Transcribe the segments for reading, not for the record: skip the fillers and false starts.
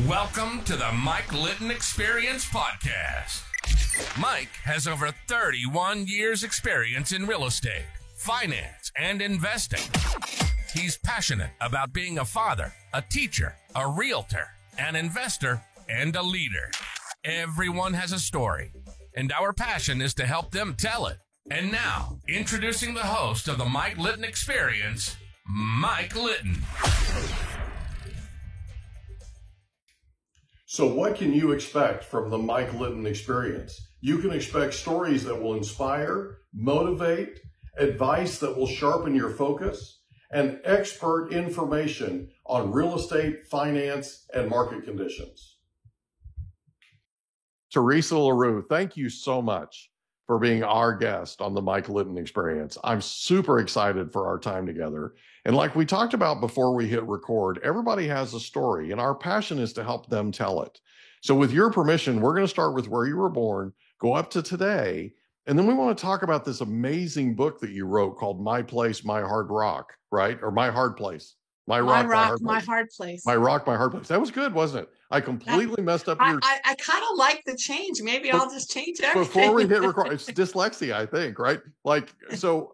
Welcome to the Mike Litton Experience Podcast. Mike has over 31 years experience in real estate, finance, and investing. He's passionate about being a father, a teacher, a realtor, an investor, and a leader. Everyone has a story, and our passion is to help them tell it. And now, introducing the host of the Mike Litton Experience, Mike Litton. So what can you expect from the Mike Litton Experience? You can expect stories that will inspire, motivate, advice that will sharpen your focus, and expert information on real estate, finance, and market conditions. Teresa LaRue, thank you so much for being our guest on the Mike Litton Experience. I'm super excited for our time together. And like we talked about before we hit record, everybody has a story, and our passion is to help them tell it. So with your permission, we're going to start with where you were born, go up to today, and then we want to talk about this amazing book that you wrote called My Place, My Hard Rock, right? Or My Hard Place. My Rock, My Hard Place. My Rock, My Hard Place. That was good, wasn't it? I completely messed up your... I kind of like the change. Maybe I'll just change everything. Before we hit record, it's dyslexia, I think, right? Like, so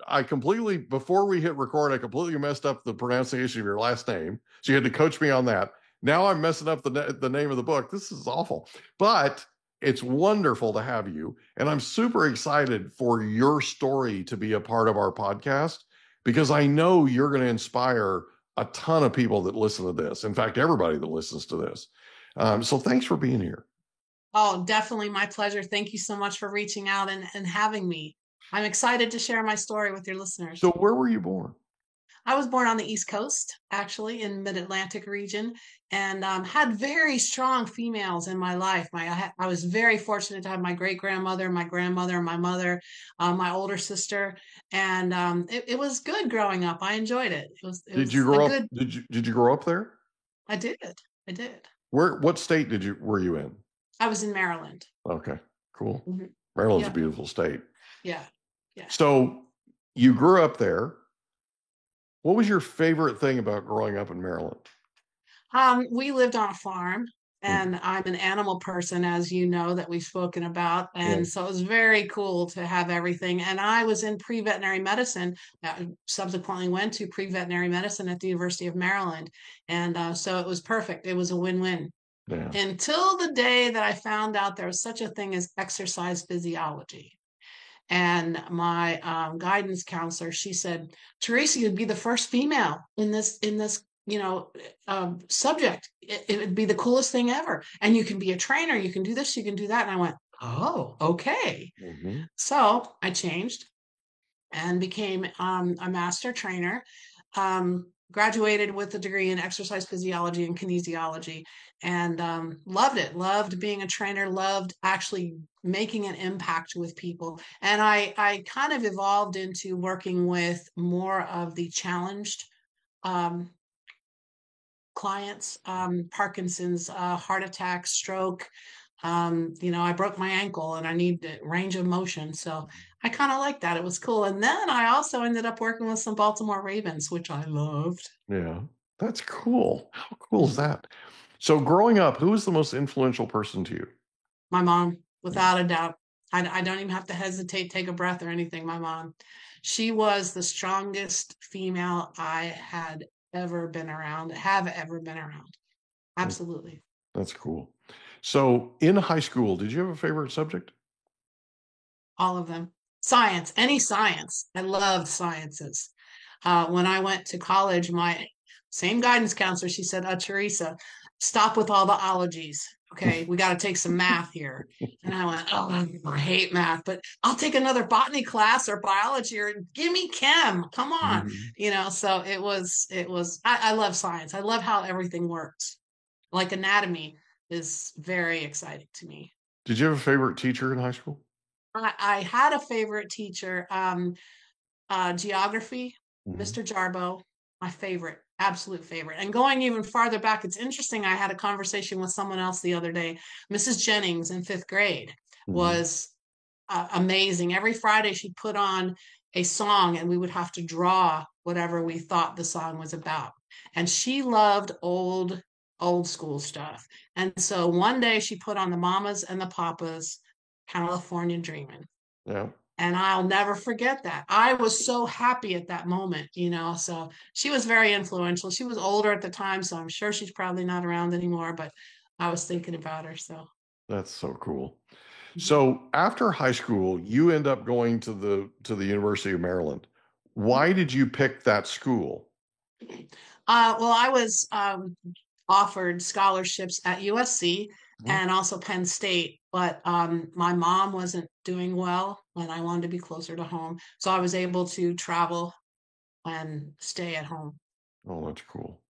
I completely, before we hit record, I completely messed up the pronunciation of your last name. So you had to coach me on that. Now I'm messing up the name of the book. This is awful. But it's wonderful to have you. And I'm super excited for your story to be a part of our podcast, because I know you're going to inspire a ton of people that listen to this. In fact, everybody that listens to this. So thanks for being here. Oh, definitely my pleasure. Thank you so much for reaching out and having me. I'm excited to share my story with your listeners. So where were you born? I was born on the East Coast, actually, in Mid-Atlantic region, and had very strong females in my life. I was very fortunate to have my great-grandmother, my grandmother, my mother, my older sister, and it was good growing up. I enjoyed it. Did you grow up? Did you grow up there? I did. What state were you in? I was in Maryland. Okay, cool. Mm-hmm. Maryland's a beautiful state. Yeah. So you grew up there. What was your favorite thing about growing up in Maryland? We lived on a farm, and I'm an animal person, as you know, that we've spoken about. And so it was very cool to have everything. And I was in pre-veterinary medicine, subsequently went to pre-veterinary medicine at the University of Maryland. And so it was perfect. It was a win-win. Yeah. Until the day that I found out there was such a thing as exercise physiology. And my guidance counselor, she said, Teresa, you'd be the first female in this subject. It would be the coolest thing ever. And you can be a trainer. You can do this. You can do that. And I went, oh, okay. Mm-hmm. So I changed and became a master trainer. Graduated with a degree in exercise physiology and kinesiology, and loved it. Loved being a trainer, loved actually making an impact with people. And I kind of evolved into working with more of the challenged clients, Parkinson's, heart attack, stroke. I broke my ankle and I need range of motion. So I kind of liked that. It was cool. And then I also ended up working with some Baltimore Ravens, which I loved. Yeah, that's cool. How cool is that? So growing up, who was the most influential person to you? My mom, without a doubt. I don't even have to hesitate, take a breath or anything. My mom, she was the strongest female I had ever been around, have ever been around. Absolutely. That's cool. So in high school, did you have a favorite subject? All of them. Science, any science. I loved sciences. When I went to college, my same guidance counselor, she said, Teresa, stop with all the ologies. Okay, we got to take some math here. And I went, oh, I hate math, but I'll take another botany class or biology or give me chem. Come on. Mm-hmm. So it was, I love science. I love how everything works. Like anatomy is very exciting to me. Did you have a favorite teacher in high school? I had a favorite teacher, geography, Mr. Jarbo, my favorite, absolute favorite. And going even farther back, it's interesting. I had a conversation with someone else the other day. Mrs. Jennings in 5th grade was amazing. Every Friday she'd put on a song and we would have to draw whatever we thought the song was about. And she loved old old school stuff. And so one day she put on the Mamas and the Papas California Dreamin'. Yeah. And I'll never forget that. I was so happy at that moment, you know. So she was very influential. She was older at the time, so I'm sure she's probably not around anymore, but I was thinking about her. So That's so cool. mhm. So after high school, you end up going to the University of Maryland. Why did you pick that school? Well, I was offered scholarships at USC Mhm. and also Penn State, but my mom wasn't doing well and I wanted to be closer to home. So I was able to travel and stay at home. Oh, that's cool.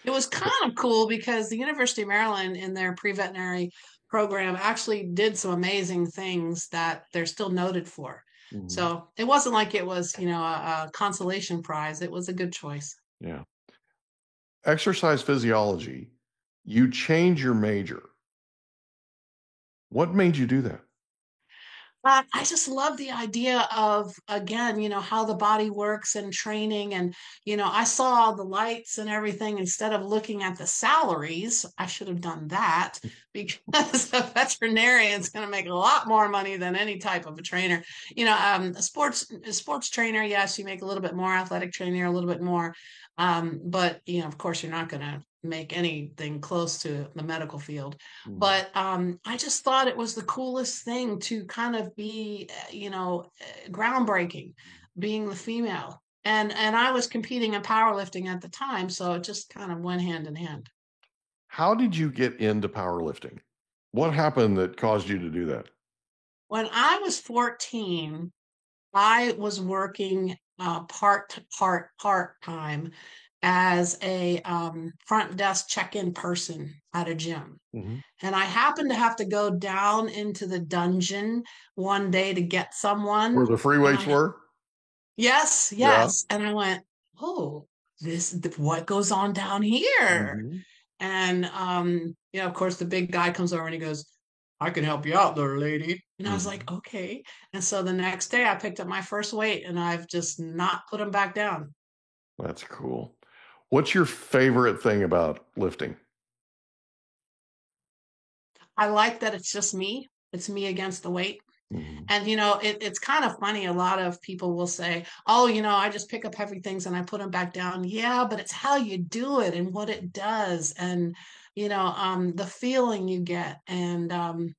It was kind of cool because the University of Maryland in their pre-veterinary program actually did some amazing things that they're still noted for. Mhm. So it wasn't like it was, you know, a consolation prize. It was a good choice. Yeah. Exercise physiology, you change your major. What made you do that? I just love the idea of, again, you know, how the body works and training. And, you know, I saw all the lights and everything instead of looking at the salaries. I should have done that because a veterinarian's going to make a lot more money than any type of a trainer. You know, a sports trainer, yes, you make a little bit more, athletic trainer, a little bit more. But, you know, of course, you're not going to make anything close to the medical field. Mm. But I just thought it was the coolest thing to kind of be, you know, groundbreaking, being the female. And I was competing in powerlifting at the time, so it just kind of went hand in hand. How did you get into powerlifting? What happened that caused you to do that? When I was 14, I was working part time as a front desk check-in person at a gym. Mhm. And I happened to have to go down into the dungeon one day to get Where someone. the free And weights I, were? yes, Yeah. yes. And I went, oh, what goes on down here? Mhm. And, you know, of course, the big guy comes over and he goes, I can help you out, little lady. And I was like, Mhm. okay. And so the next day I picked up my first weight and I've just not put them back down. That's cool. What's your favorite thing about lifting? I like that it's just me. It's me against the weight. Mhm. And, you know, it's kind of funny. A lot of people will say, oh, you know, I just pick up heavy things and I put them back down. Yeah, but it's how you do it and what it does. And, you know, the feeling you get. And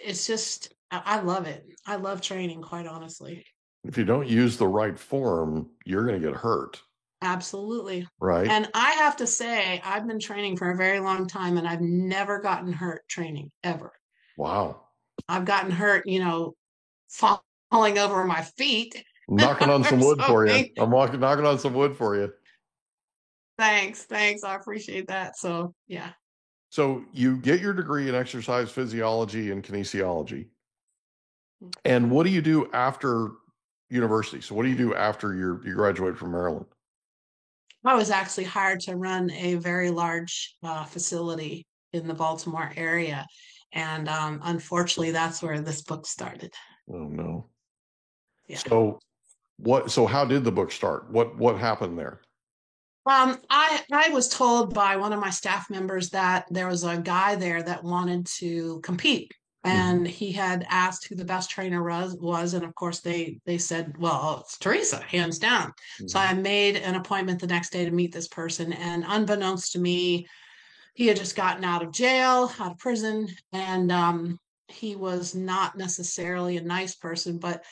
it's just, I love it. I love training, quite honestly. If you don't use the right form, you're going to get hurt, Absolutely. right? And I have to say, I've been training for a very long time and I've never gotten hurt training ever. Wow. I've gotten hurt, you know, falling over my feet. I'm knocking on some wood So for you. I'm knocking on some wood for you. thanks. I appreciate that. So yeah. So you get your degree in exercise physiology and kinesiology. And what do you do after university? So what do you do after you graduate from Maryland? I was actually hired to run a very large facility in the Baltimore area. And unfortunately, that's where this book started. Oh no. Yeah. So how did the book start? What happened there? I was told by one of my staff members that there was a guy there that wanted to compete, Mhm. and he had asked who the best trainer was, and of course they said, well, it's Teresa, hands down. So Mhm. I made an appointment the next day to meet this person, and unbeknownst to me, he had just gotten out of jail, out of prison, and he was not necessarily a nice person, but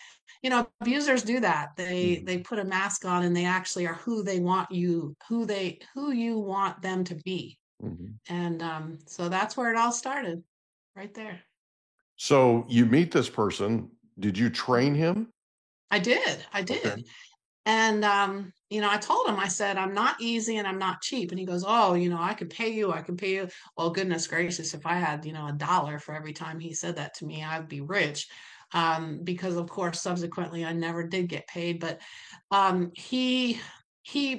you know, abusers do that. They Mhm. put a mask on and they actually are who they want you, who you want them to be. Mhm. And so that's where it all started, right there. So you meet this person. Did you train him? I Okay. did. And you know, I told him, I said, I'm not easy and I'm not cheap. And he goes, oh, you know, I can pay you. Well, goodness gracious, if I had, you know, $1 for every time he said that to me, I'd be rich. Because of course, subsequently I never did get paid. But he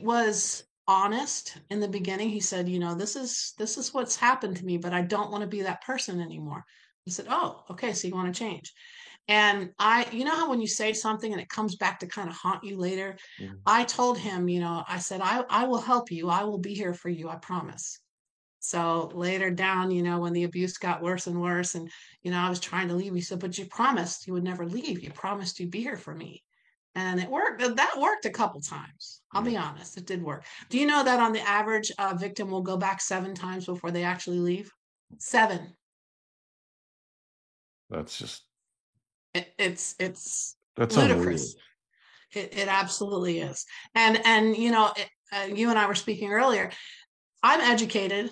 was honest in the beginning. He said, you know, this is what's happened to me, but I don't want to be that person anymore. I said, oh, okay, so you want to change. And you know how when you say something and it comes back to kind of haunt you later? Mhm. I told him, you know, I said, I will help you. I will be here for you. I promise. So later down, when the abuse got worse and worse, and I was trying to leave, he said, "But you promised you would never leave. You promised you'd be here for me." And it worked. That worked a couple times. I'll be honest, it did work. Do you know that on the average, a victim will go back 7 times before they actually leave? 7. That's just It's that's unreal. ludicrous. It absolutely is. And you and I were speaking earlier. I'm educated.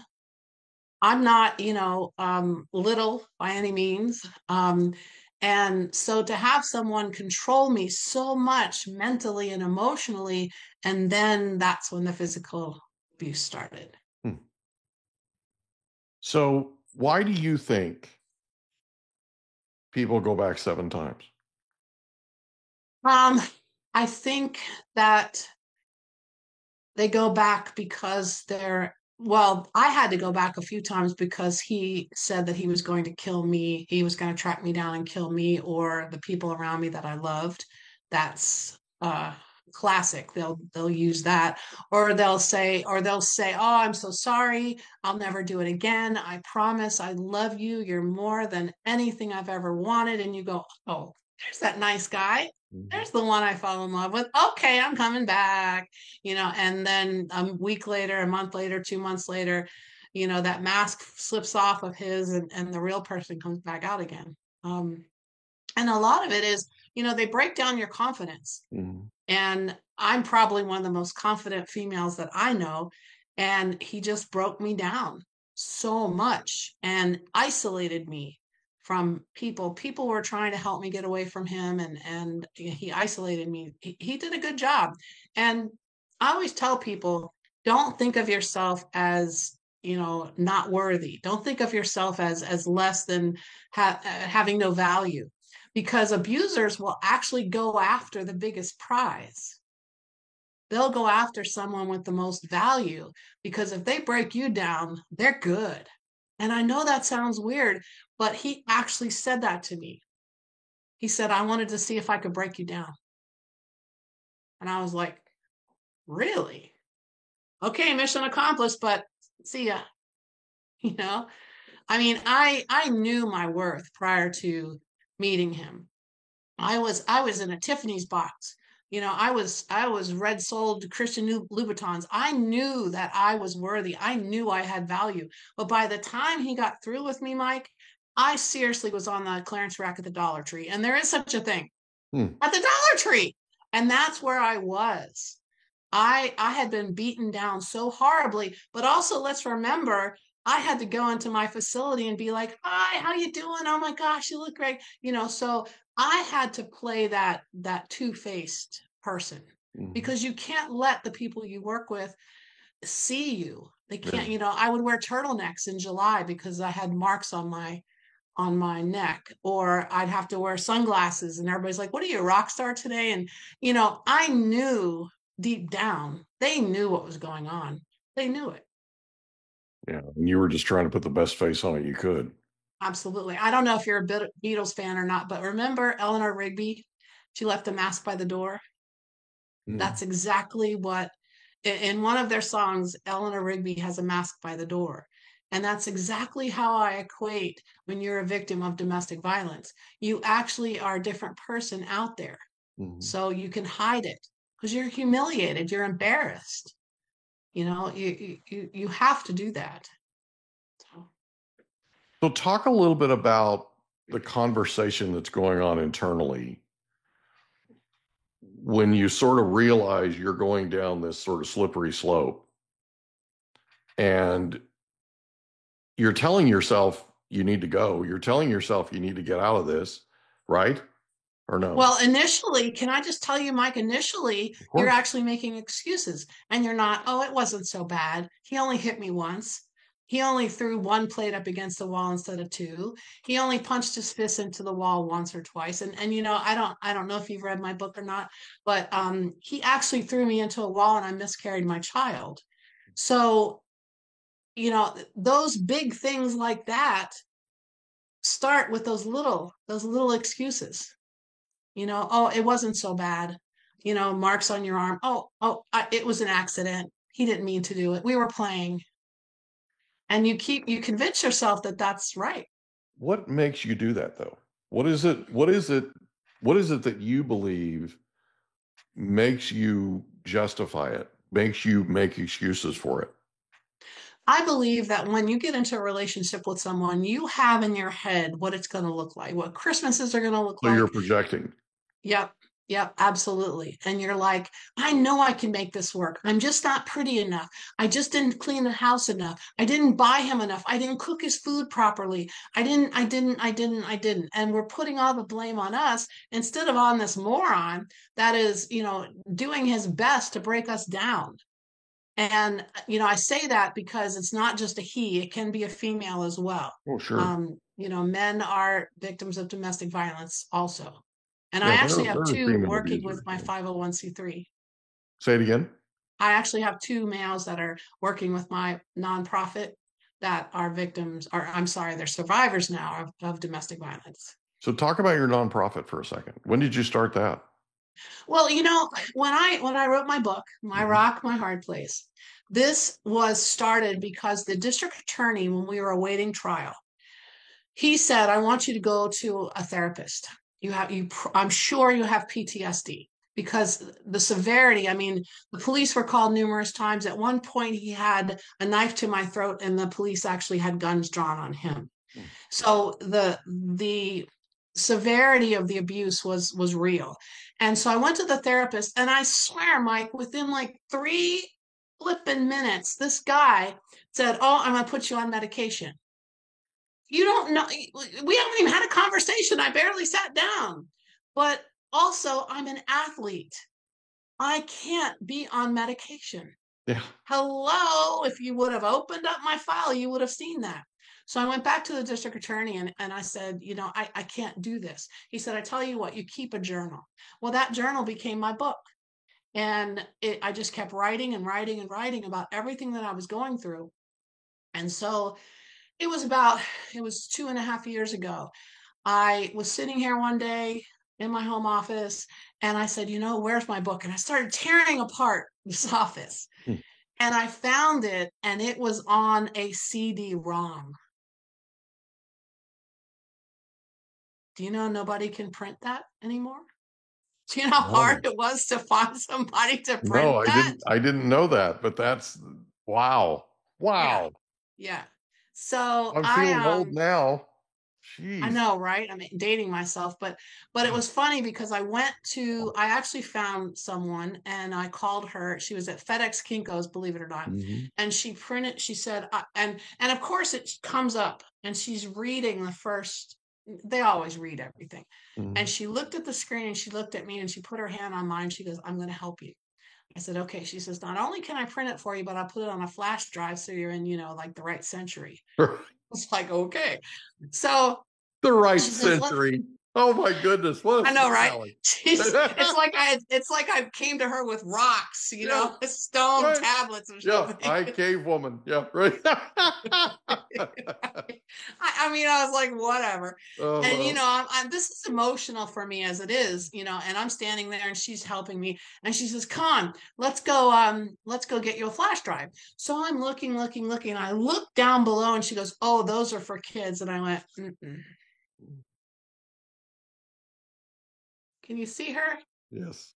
I'm not, little by any means. And so to have someone control me so much mentally and emotionally, and then that's when the physical abuse started. So why do you think people go back 7 times? I think that they go back because I had to go back a few times because he said that he was going to kill me. He was going to track me down and kill me or the people around me that I loved. That's classic. They'll use that, or they'll say, "Oh, I'm so sorry. I'll never do it again. I promise. I love you. You're more than anything I've ever wanted." And you go, "Oh, there's that nice guy. There's the one I fall in love with. Okay, I'm coming back." And then a week later, a month later, 2 months later, that mask slips off of his, and the real person comes back out again. And a lot of it is, they break down your confidence. And I'm probably one of the most confident females that I know. And he just broke me down so much and isolated me from people. People were trying to help me get away from him, and he isolated me. He did a good job. And I always tell people, don't think of yourself as not worthy. Don't think of yourself as less than having no value, because abusers will actually go after the biggest prize. They'll go after someone with the most value, because if they break you down, they're good. And I know that sounds weird, but he actually said that to me. He said, "I wanted to see if I could break you down." And I was like, "Really? Okay, mission accomplished, but see ya." You know, I mean, I knew my worth prior to meeting him. I was in a Tiffany's box. I was red soled Christian Louboutins. I knew that I was worthy. I knew I had value. But by the time he got through with me, Mike, I seriously was on the clearance rack at the Dollar Tree. And there is such a thing at the Dollar Tree. And that's where I was. I had been beaten down so horribly, but also let's remember, I had to go into my facility and be like, "Hi, how you doing? Oh my gosh, you look great." So I had to play that two-faced person, because you can't let the people you work with see you. They can't, I would wear turtlenecks in July because I had marks on my neck, or I'd have to wear sunglasses, and everybody's like, "What are you, a rock star today?" And I knew deep down they knew what was going on. They knew it. Yeah, and you were just trying to put the best face on it you could. Absolutely. I don't know if you're a Beatles fan or not, but remember Eleanor Rigby? She left a mask by the door. That's exactly what, in one of their songs, Eleanor Rigby has a mask by the door. And that's exactly how I equate when you're a victim of domestic violence. You actually are a different person out there. So you can hide it because you're humiliated, you're embarrassed. You have to do that. So talk a little bit about the conversation that's going on internally when you sort of realize you're going down this sort of slippery slope, and you're telling yourself you need to go. You're telling yourself you need to get out of this, right? Or no? Well, initially, can I just tell you, Mike, initially, you're actually making excuses, and you're not, "Oh, it wasn't so bad. He only hit me once. He only threw one plate up against the wall instead of two. He only punched his fist into the wall once or twice." And I don't know if you've read my book or not, but he actually threw me into a wall and I miscarried my child. So, those big things like that start with those little excuses. "Oh, it wasn't so bad. Marks on your arm. Oh, it was an accident. He didn't mean to do it. We were playing." And you convince yourself that that's right. What makes you do that though? What is it? What is it? What is it that you believe makes you justify it, makes you make excuses for it? I believe that when you get into a relationship with someone, you have in your head what it's going to look like, what Christmases are going to look So you're like. projecting. Yep. Yep, absolutely. And you're like, I know I can make this work. I'm just not pretty enough. I just didn't clean the house enough. I didn't buy him enough. I didn't cook his food properly. I didn't. And we're putting all the blame on us instead of on this moron that is, doing his best to break us down. And, I say that because it's not just a he, it can be a female as well. Oh, sure. Men are victims of domestic violence also. And I Yeah, actually have they're two female working with abusers. my 501c3. Say it again. I actually have two males that are working with my nonprofit that are victims, or I'm sorry, they're survivors now of domestic violence. So talk about your nonprofit for a second. When did you start that? Well, when I wrote my book, My Rock, My Hard Place, this was started because the district attorney, when we were awaiting trial, he said, I want you to go to a therapist. I'm sure you have PTSD because the severity, I mean, the police were called numerous times. At one point, he had a knife to my throat and the police actually had guns drawn on him. So the severity of the abuse was real. And so I went to the therapist and I swear, Mike, within like 3 flipping minutes, this guy said, oh, I'm going to put you on medication. You don't know. We haven't even had a conversation. I barely sat down. But also, I'm an athlete. I can't be on medication. Yeah. Hello. If you would have opened up my file, you would have seen that. So I went back to the district attorney and I said, I can't do this. He said, I tell you what, you keep a journal. Well, that journal became my book. And I just kept writing and writing and writing about everything that I was going through. And so it was 2.5 years ago. I was sitting here one day in my home office and I said, where's my book? And I started tearing apart this office. And I found it and it was on a CD-ROM. Do you know nobody can print that anymore? Do you know how hard it was to find somebody to print that? I didn't know that, but that's wow. Wow. Yeah. So I'm feeling old now. Jeez. I know, right? I mean, dating myself, but it was funny because I actually found someone and I called her. She was at FedEx Kinko's, believe it or not. And she said, and of course it comes up and she's reading they always read everything. And she looked at the screen and she looked at me and she put her hand on mine. She goes, I'm going to help you. I said, okay. She says, not only can I print it for you, but I'll put it on a flash drive so you're in, like the right century. It's like, okay. So the right century. Oh my goodness! What I know, right? It's like I came to her with rocks, stone tablets or something. Yeah, cave woman. Yeah, right. I mean, I was like, whatever. And this is emotional for me as it is, and I'm standing there and she's helping me, and she says, "Con, let's go get you a flash drive." So I'm looking. I look down below, and she goes, "Oh, those are for kids," and I went, mm-mm. Can you see her? Yes.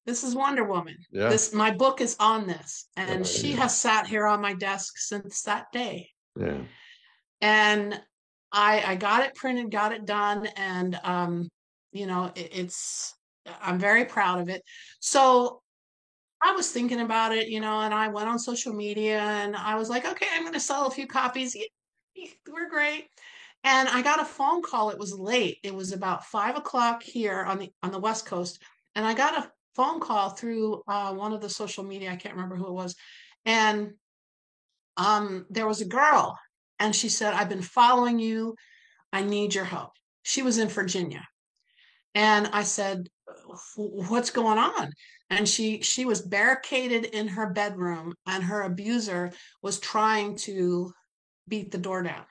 This is Wonder Woman. Yeah. My book is on this. And she has sat here on my desk since that day. Yeah. And I got it printed, got it done. And, I'm very proud of it. So I was thinking about it, and I went on social media and I was like, okay, I'm going to sell a few copies. We're great. And I got a phone call. It was late. It was about 5 o'clock here on the West Coast. And I got a phone call through one of the social media. I can't remember who it was. And there was a girl and she said, I've been following you. I need your help. She was in Virginia. And I said, what's going on? And she was barricaded in her bedroom and her abuser was trying to beat the door down.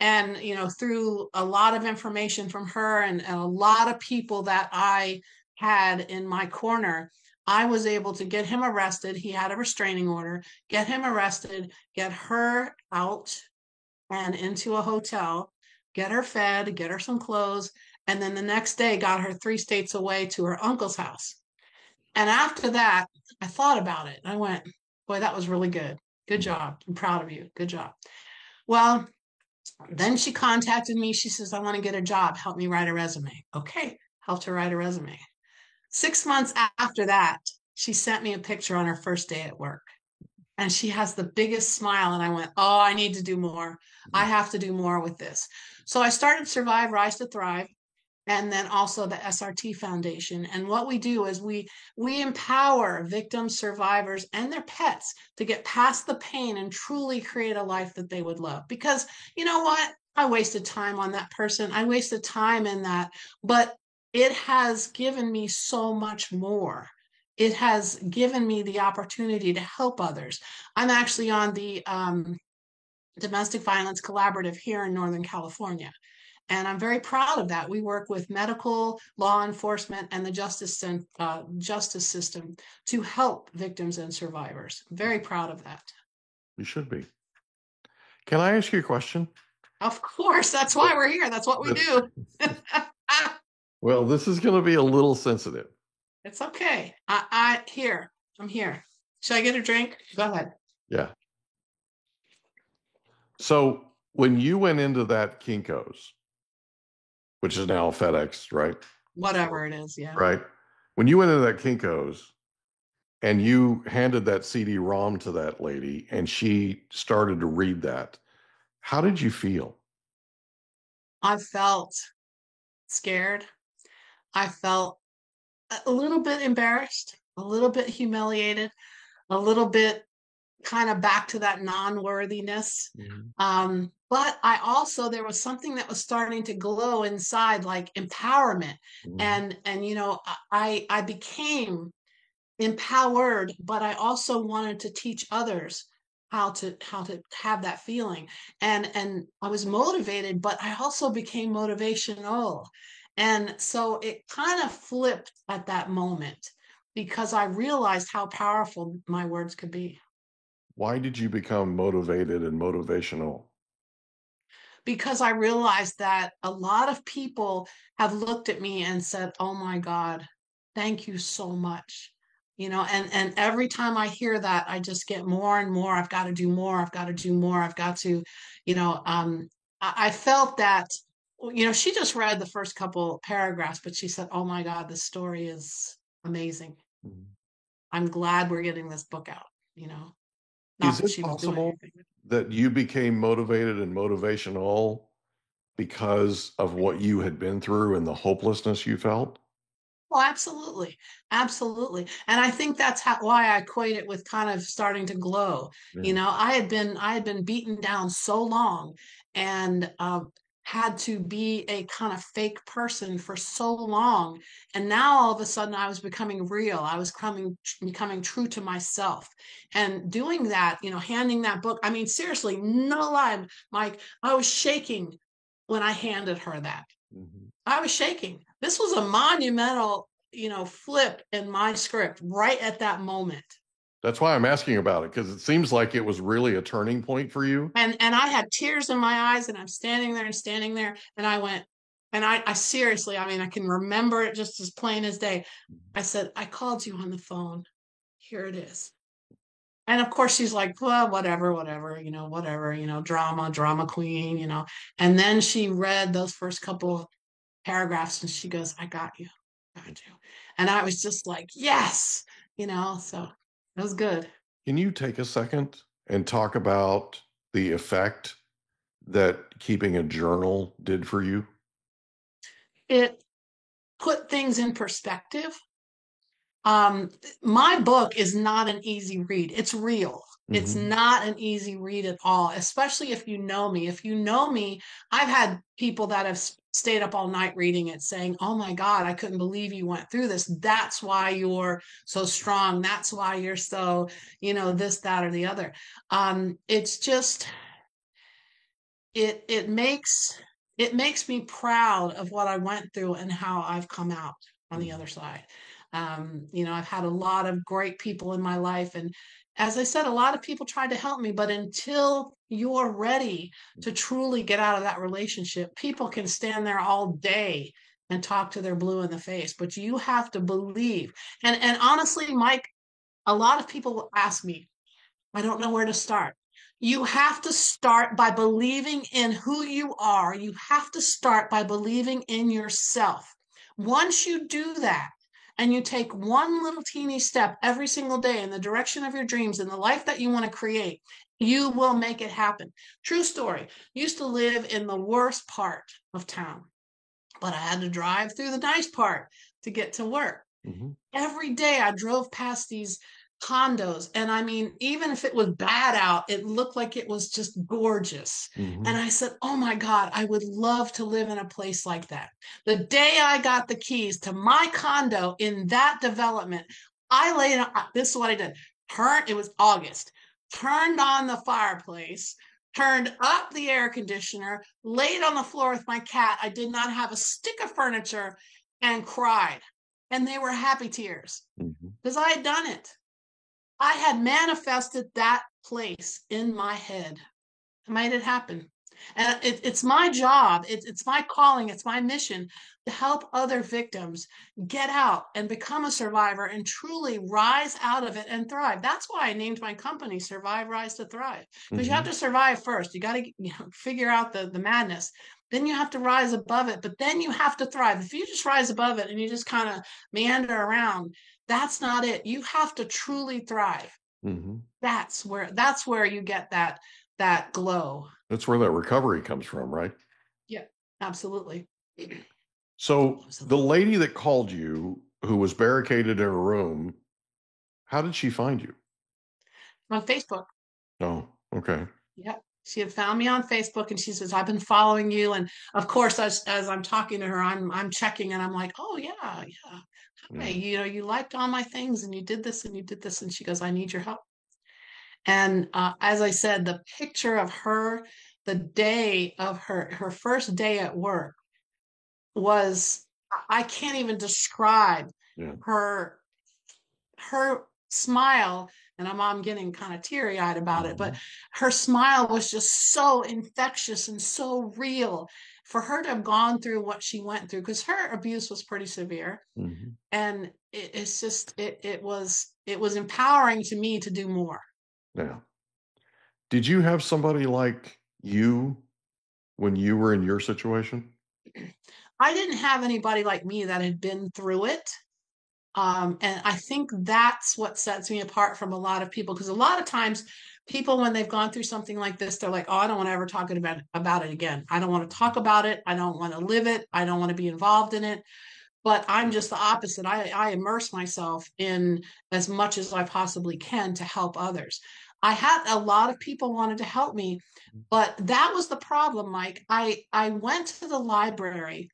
And, through a lot of information from her and a lot of people that I had in my corner, I was able to get him arrested. He had a restraining order, get him arrested, get her out and into a hotel, get her fed, get her some clothes, and then the next day got her 3 states away to her uncle's house. And after that, I thought about it. I went, boy, that was really good. Good job. I'm proud of you. Good job. Well, then she contacted me. She says, I want to get a job. Help me write a resume. Okay. Helped her write a resume. 6 months after that, she sent me a picture on her first day at work. And she has the biggest smile. And I went, oh, I need to do more. I have to do more with this. So I started Survive, Rise to Thrive, and then also the SRT Foundation. And what we do is we empower victims, survivors, and their pets to get past the pain and truly create a life that they would love. Because you know what? I wasted time on that person. I wasted time in that, but it has given me so much more. It has given me the opportunity to help others. I'm actually on the Domestic Violence Collaborative here in Northern California. And I'm very proud of that. We work with medical, law enforcement, and the justice system to help victims and survivors. I'm very proud of that. You should be. Can I ask you a question? Of course. That's why we're here. That's what we do. Well, this is going to be a little sensitive. It's okay. I'm here. Should I get a drink? Go ahead. Yeah. So when you went into that Kinko's, which is now FedEx, right? Whatever it is, yeah. Right. When you went into that Kinko's and you handed that CD-ROM to that lady and she started to read that, how did you feel? I felt scared. I felt a little bit embarrassed, a little bit humiliated, a little bit kind of back to that non-worthiness. Mm-hmm. But I also, there was something that was starting to glow inside, like empowerment. Mm-hmm. And you know, I became empowered, but I also wanted to teach others how to have that feeling. And I was motivated, but I also became motivational. And so it kind of flipped at that moment because I realized how powerful my words could be. Why did you become motivated and motivational? Because I realized that a lot of people have looked at me and said, oh my God, thank you so much. You know, and every time I hear that, I just get more and more. I've got to do more. I've got to do more. I've got to, you know, I felt that, you know, she just read the first couple paragraphs, but she said, oh my God, this story is amazing. Mm-hmm. I'm glad we're getting this book out, you know. Is it possible that you became motivated and motivational because of what you had been through and the hopelessness you felt? Well, absolutely. Absolutely. And I think that's why I equate it with kind of starting to glow. Yeah. You know, I had been beaten down so long and had to be a kind of fake person for so long. And now all of a sudden I was becoming real. I was becoming true to myself. And doing that, you know, handing that book, I mean, seriously, no lie, Mike, I was shaking when I handed her that. Mm-hmm. I was shaking. This was a monumental, you know, flip in my script right at that moment. That's why I'm asking about it, because it seems like it was really a turning point for you. And I had tears in my eyes, and I'm standing there, and I went, and I seriously, I mean, I can remember it just as plain as day. I said, I called you on the phone. Here it is. And of course she's like, well, whatever, you know, drama queen, you know. And then she read those first couple paragraphs and she goes, I got you. And I was just like, yes, you know, so it was good. Can you take a second and talk about the effect that keeping a journal did for you? It put things in perspective. My book is not an easy read. It's real. Mm-hmm. It's not an easy read at all, especially if you know me. If you know me, I've had people that have stayed up all night reading it saying, oh my God, I couldn't believe you went through this. That's why you're so strong. That's why you're so, you know, this, that, or the other. It's just, it makes me proud of what I went through and how I've come out on the other side. I've had a lot of great people in my life. And as I said, a lot of people tried to help me, but until you're ready to truly get out of that relationship, people can stand there all day and talk to their blue in the face, but you have to believe. And honestly, Mike, a lot of people will ask me, I don't know where to start. You have to start by believing in who you are. You have to start by believing in yourself. Once you do that, and you take one little teeny step every single day in the direction of your dreams and the life that you want to create, you will make it happen. True story. Used to live in the worst part of town, but I had to drive through the nice part to get to work. Mm-hmm. Every day I drove past these condos, and I mean, even if it was bad out, it looked like it was just gorgeous. Mm-hmm. And I said, oh my God, I would love to live in a place like that. The day I got the keys to my condo in that development, I laid on, this is what I did. It was August, turned on the fireplace, turned up the air conditioner, laid on the floor with my cat. I did not have a stick of furniture, and cried. And they were happy tears because I had done it. I had manifested that place in my head. I made it happen. And it's my job, it's my calling, it's my mission to help other victims get out and become a survivor and truly rise out of it and thrive. That's why I named my company Survive, Rise to Thrive. Because you have to survive first. You got to figure out the madness. Then you have to rise above it, but then you have to thrive. If you just rise above it and you just kind of meander around, that's not it. You have to truly thrive. Mm-hmm. That's where you get that glow. That's where that recovery comes from, right? Yeah, absolutely. So the lady that called you, who was barricaded in a room, how did she find you? On Facebook. Oh, okay. Yeah. She had found me on Facebook, and she says, I've been following you. And of course, as I'm talking to her, I'm checking, and I'm like, oh yeah. Hi, you liked all my things, and you did this and you did this. And she goes, I need your help. And as I said, the picture of her, the day of her first day at work was, I can't even describe her smile. And I'm getting kind of teary-eyed about it, but her smile was just so infectious and so real. For her to have gone through what she went through, because her abuse was pretty severe, and it was empowering to me to do more. Yeah. Did you have somebody like you when you were in your situation? I didn't have anybody like me that had been through it. And I think that's what sets me apart from a lot of people, because a lot of times people, when they've gone through something like this, they're like, oh, I don't want to ever talk about it again. I don't want to talk about it. I don't want to live it. I don't want to be involved in it. But I'm just the opposite. I immerse myself in as much as I possibly can to help others. I had a lot of people wanted to help me, but that was the problem, Mike. I went to the library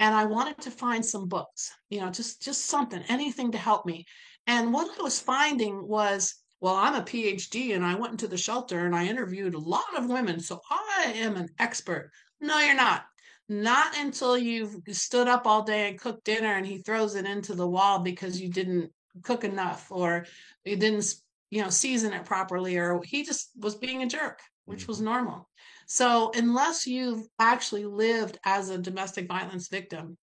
and I wanted to find some books, just something, anything to help me. And what I was finding was, well, I'm a PhD and I went into the shelter and I interviewed a lot of women, so I am an expert. No, you're not. Not until you've stood up all day and cooked dinner and he throws it into the wall because you didn't cook enough, or you didn't, season it properly, or he just was being a jerk, which was normal. So unless you've actually lived as a domestic violence victim,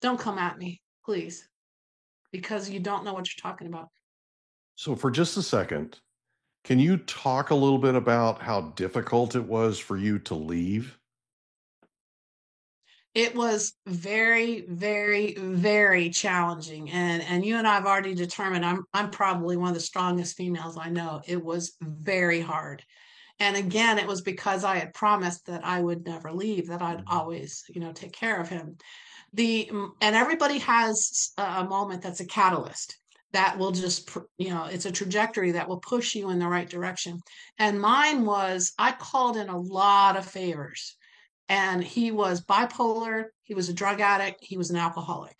don't come at me, please, because you don't know what you're talking about. So for just a second, can you talk a little bit about how difficult it was for you to leave? It was very, very, very challenging. And you and I have already determined I'm probably one of the strongest females I know. It was very hard. And again, it was because I had promised that I would never leave, that I'd always, take care of him. And everybody has a moment that's a catalyst that will just, it's a trajectory that will push you in the right direction. And mine was, I called in a lot of favors. And he was bipolar, he was a drug addict, he was an alcoholic,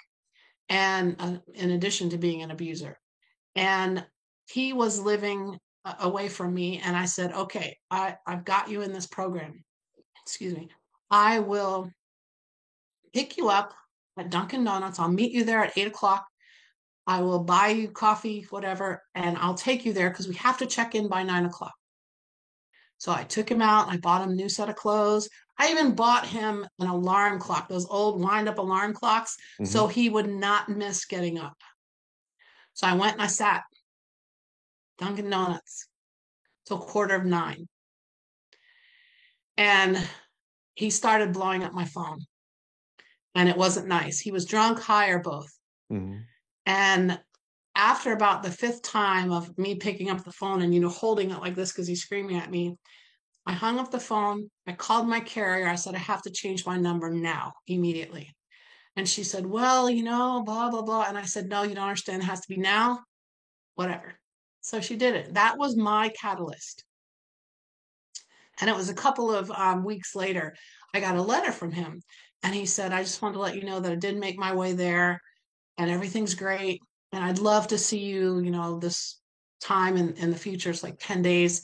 and in addition to being an abuser. And he was living away from me. And I said, okay, I've got you in this program. Excuse me. I will pick you up at Dunkin' Donuts. I'll meet you there at 8 o'clock. I will buy you coffee, whatever, and I'll take you there because we have to check in by 9 o'clock. So I took him out. I bought him a new set of clothes. I even bought him an alarm clock, those old wind up alarm clocks, Mm-hmm. so he would not miss getting up. So I went and I sat Dunkin' Donuts till 8:45. And he started blowing up my phone. And it wasn't nice. He was drunk, high, or both. Mm-hmm. And after about the fifth time of me picking up the phone and, holding it like this because he's screaming at me, I hung up the phone. I called my carrier. I said, I have to change my number now, immediately. And she said, well, blah, blah, blah. And I said, no, you don't understand. It has to be now, whatever. So she did it. That was my catalyst. And it was a couple of weeks later, I got a letter from him. And he said, I just wanted to let you know that I did make my way there and everything's great. And I'd love to see you, this time in the future. It's like 10 days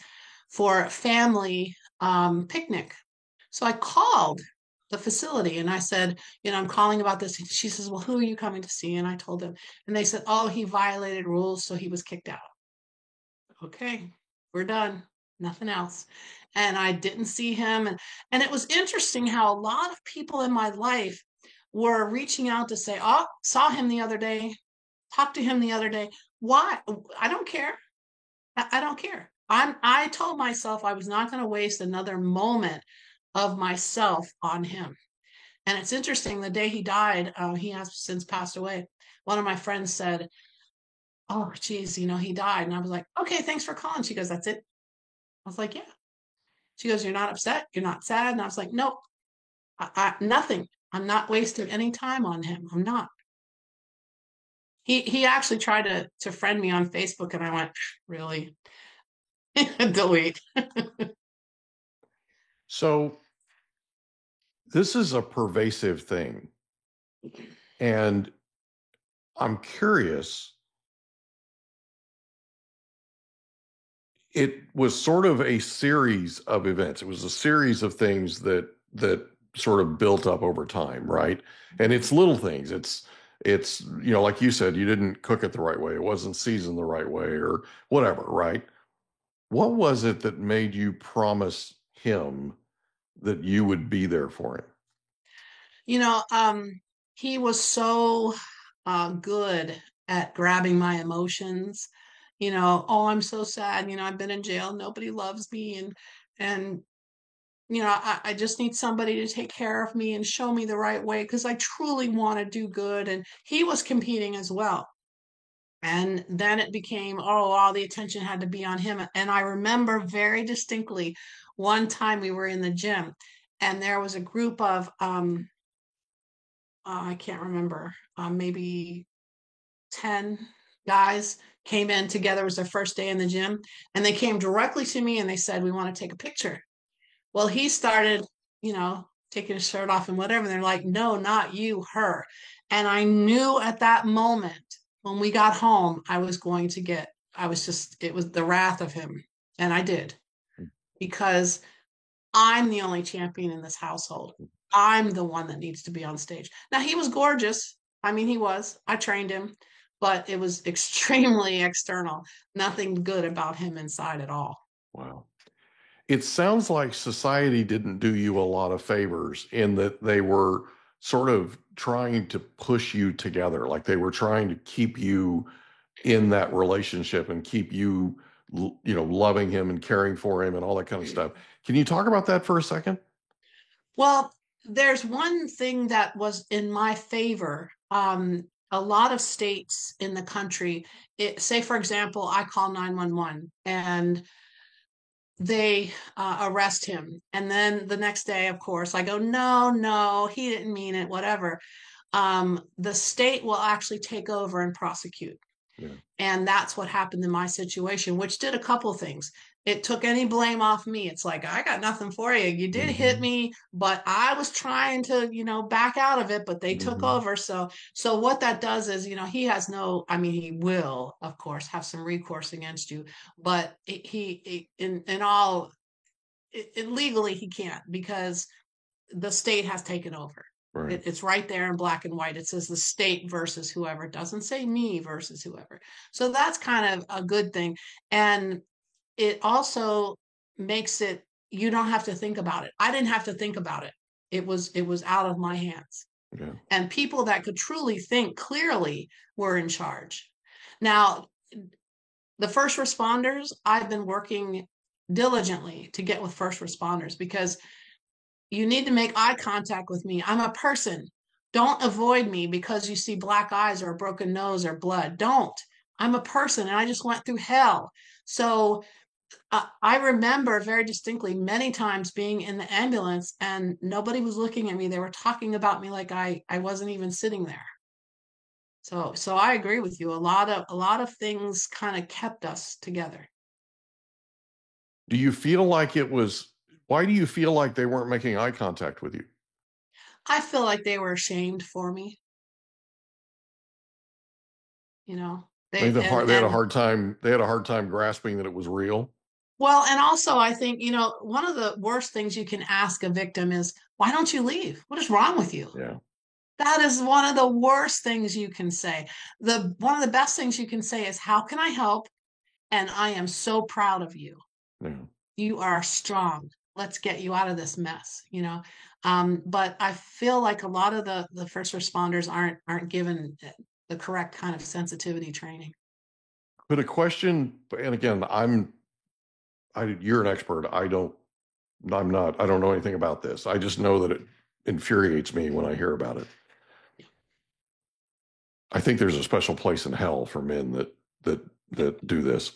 for a family picnic. So I called the facility and I said, I'm calling about this. She says, well, who are you coming to see? And I told them, and they said, oh, he violated rules. So he was kicked out. Okay, we're done. Nothing else. And I didn't see him. And it was interesting how a lot of people in my life were reaching out to say, oh, saw him the other day, talked to him the other day. Why? I don't care. I don't care. I told myself I was not going to waste another moment of myself on him. And it's interesting, the day he died, he has since passed away. One of my friends said, oh, geez, he died. And I was like, okay, thanks for calling. She goes, that's it. I was like, yeah. She goes, you're not upset? You're not sad? And I was like, nope, nothing. I'm not wasting any time on him. I'm not. He actually tried to friend me on Facebook, and I went, really? Delete. So this is a pervasive thing. And I'm curious, it was sort of a series of events. It was a series of things that sort of built up over time, right? And it's little things. It's like you said, you didn't cook it the right way. It wasn't seasoned the right way or whatever, right? What was it that made you promise him that you would be there for him? He was so good at grabbing my emotions. Oh, I'm so sad. I've been in jail. Nobody loves me. And I just need somebody to take care of me and show me the right way because I truly want to do good. And he was competing as well. And then it became, oh, all the attention had to be on him. And I remember very distinctly one time we were in the gym and there was a group of, I can't remember, maybe 10 guys came in together. It was their first day in the gym. And they came directly to me and they said, we want to take a picture. Well, he started, taking his shirt off and whatever. And they're like, no, not you, her. And I knew at that moment when we got home, it was the wrath of him. And I did, because I'm the only champion in this household. I'm the one that needs to be on stage. Now, he was gorgeous. I mean, he was. I trained him, but it was extremely external. Nothing good about him inside at all. Wow. It sounds like society didn't do you a lot of favors in that they were sort of trying to push you together, like they were trying to keep you in that relationship and keep you, loving him and caring for him and all that kind of stuff. Can you talk about that for a second? Well, there's one thing that was in my favor. A lot of states in the country, say, for example, I call 911 and they arrest him. And then the next day, of course, I go, no, he didn't mean it, whatever. The state will actually take over and prosecute. Yeah. And that's what happened in my situation, which did a couple things. It took any blame off me. It's like, I got nothing for you. You did hit me, but I was trying to, back out of it, but they took over. So what that does is, he has he will, of course, have some recourse against you, but legally he can't, because the state has taken over. Right. It's right there in black and white. It says the state versus whoever. It doesn't say me versus whoever. So that's kind of a good thing. And it also makes it, you don't have to think about it. I didn't have to think about it. It was out of my hands. Yeah. And people that could truly think clearly were in charge. Now, the first responders, I've been working diligently to get with first responders because you need to make eye contact with me. I'm a person. Don't avoid me because you see black eyes or a broken nose or blood. Don't. I'm a person and I just went through hell. So I remember very distinctly many times being in the ambulance and nobody was looking at me. They were talking about me like I wasn't even sitting there. So I agree with you. A lot of things kind of kept us together. Do you feel like it was, why do you feel like they weren't making eye contact with you? I feel like they were ashamed for me. You know, They, they they had a hard time. They had a hard time grasping that it was real. well, and also I think, one of the worst things you can ask a victim is, why don't you leave? What is wrong with you? Yeah. That is one of the worst things you can say. One of the best things you can say is, how can I help? And I am so proud of you. Yeah. You are strong. Let's get you out of this mess. But I feel like a lot of the first responders aren't given the correct kind of sensitivity training. But a question, and again, you're an expert. I don't know anything about this. I just know that it infuriates me when I hear about it. I think there's a special place in hell for men that do this.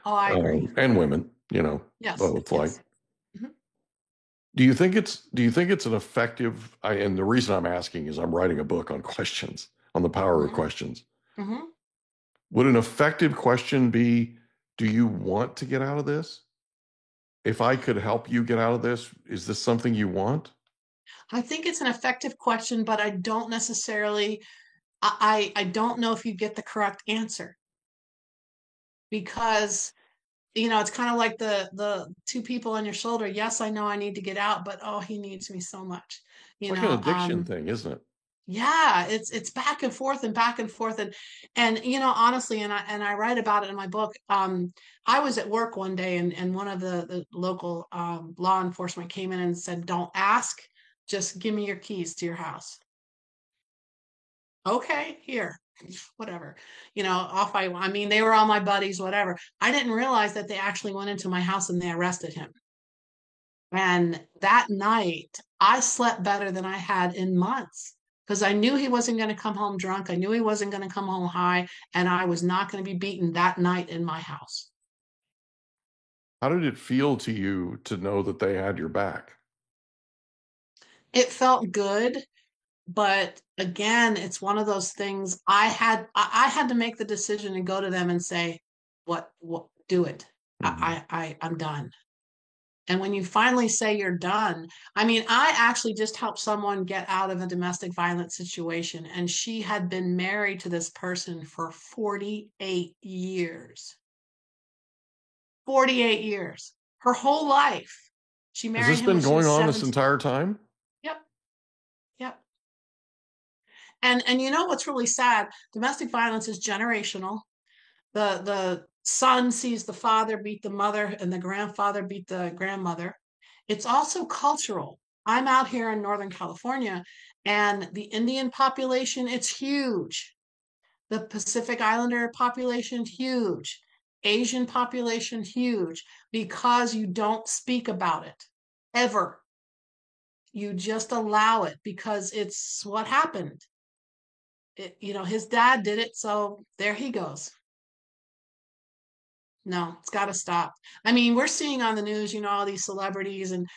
Oh, I agree. And women, Yes. both. Yes. Like, do you think it's an effective? And the reason I'm asking is I'm writing a book on questions, on the power of questions. Mm-hmm. Would an effective question be, do you want to get out of this? If I could help you get out of this, is this something you want? I think it's an effective question, but I don't necessarily, I don't know if you get the correct answer because, it's kind of like the two people on your shoulder. Yes, I know I need to get out, but oh, he needs me so much. It's like an addiction thing, isn't it? Yeah, it's back and forth and back and forth and honestly, and I write about it in my book. I was at work one day and one of the local law enforcement came in and said, "Don't ask, just give me your keys to your house." Okay, here, whatever. I mean, they were all my buddies, whatever. I didn't realize that they actually went into my house and they arrested him. And that night, I slept better than I had in months because I knew he wasn't going to come home drunk. I knew he wasn't going to come home high, and I was not going to be beaten that night in my house. How did it feel to you to know that they had your back? It felt good, but again, it's one of those things I had to make the decision and go to them and say, what do it. Mm-hmm. I'm done. And when you finally say you're done, I mean, I actually just helped someone get out of a domestic violence situation, and she had been married to this person for 48 years. 48 years. Her whole life. She married him. Has this been going on this entire time? Yep. Yep. And you know what's really sad? Domestic violence is generational. The son sees the father beat the mother and the grandfather beat the grandmother. It's also cultural. I'm out here in Northern California and the Indian population, it's huge. The Pacific Islander population, huge. Asian population, huge, because you don't speak about it ever. You just allow it because it's what happened. His dad did it, so there he goes. No, it's got to stop. I mean, we're seeing on the news, all these celebrities and,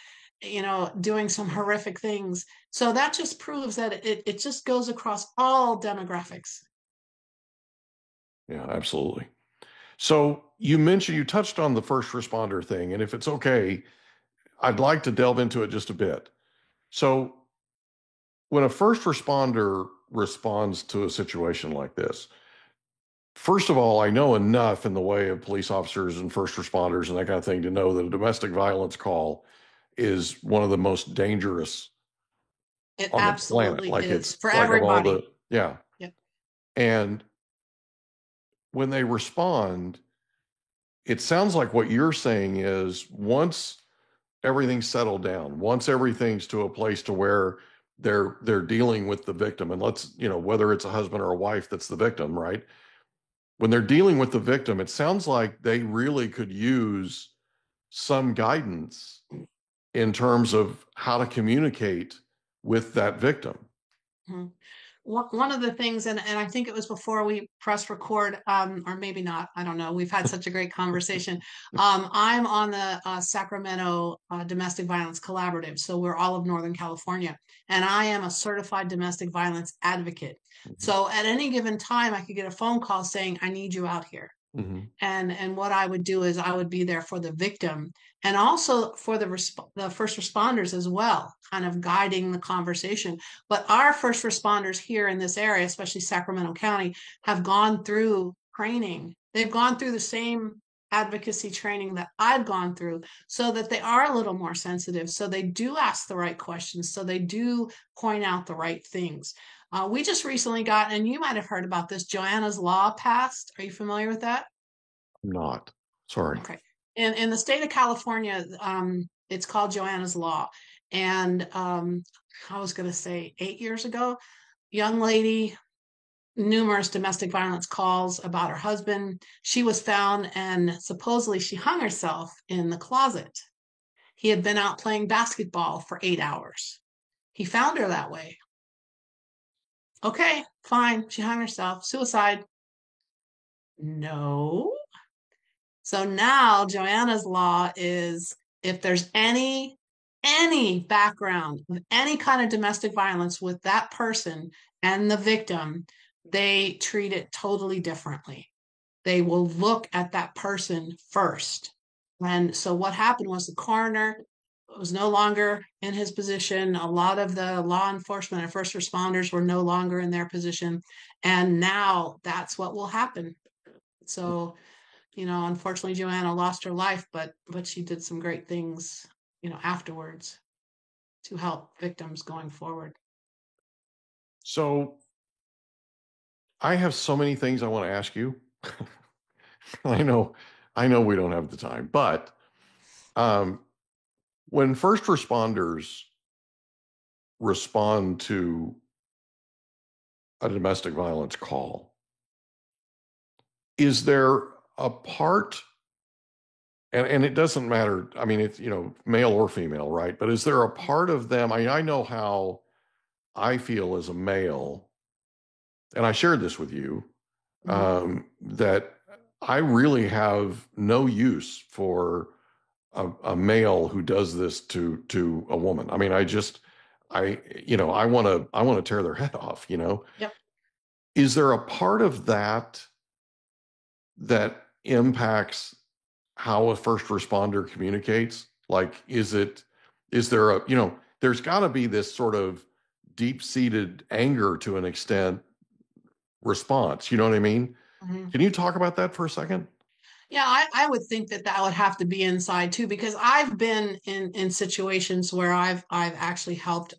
doing some horrific things. So that just proves that it just goes across all demographics. Yeah, absolutely. So you touched on the first responder thing, and if it's okay, I'd like to delve into it just a bit. So when a first responder responds to a situation like this, first of all, I know enough in the way of police officers and first responders and that kind of thing to know that a domestic violence call is one of the most dangerous It on the planet. absolutely Like is it's for like of all everybody. the, yeah. Yep. And when they respond, it sounds like what you're saying is once everything's settled down, once everything's to a place to where they're dealing with the victim, and let's, whether it's a husband or a wife that's the victim, right? When they're dealing with the victim, it sounds like they really could use some guidance in terms of how to communicate with that victim. Mhm. One of the things, and I think it was before we press record, or maybe not, I don't know. We've had such a great conversation. I'm on the Sacramento Domestic Violence Collaborative, so we're all of Northern California, and I am a certified domestic violence advocate. So at any given time, I could get a phone call saying, "I need you out here." Mm-hmm. And what I would do is I would be there for the victim and also for the first responders as well, kind of guiding the conversation. But our first responders here in this area, especially Sacramento County, have gone through training. They've gone through the same advocacy training that I've gone through, so that they are a little more sensitive, so they do ask the right questions, so they do point out the right things. We just recently got, and you might have heard about this, Joanna's Law passed. Are you familiar with that? I'm not. Sorry. Okay. In the state of California, it's called Joanna's Law. And I was going to say 8 years ago, young lady, numerous domestic violence calls about her husband. She was found and supposedly she hung herself in the closet. He had been out playing basketball for 8 hours. He found her that way. Okay, fine. She hung herself. Suicide. No. So now Joanna's Law is if there's any background of any kind of domestic violence with that person and the victim, they treat it totally differently. They will look at that person first. And so what happened was the coroner was no longer in his position. A lot of the law enforcement and first responders were no longer in their position. And now that's what will happen. So unfortunately Joanna lost her life, but she did some great things, afterwards to help victims going forward. So I have so many things I want to ask you. I know we don't have the time, but when first responders respond to a domestic violence call, is there a part, and it doesn't matter, I mean, it's, male or female, right? But is there a part of them, I know how I feel as a male, and I shared this with you, that I really have no use for a male who does this to a woman. I mean, I want to tear their head off, Yep. Is there a part of that impacts how a first responder communicates? Like, is there there's got to be this sort of deep-seated anger to an extent response, you know what I mean? Mm-hmm. Can you talk about that for a second? Yeah, I would think that would have to be inside too, because I've been in situations where I've actually helped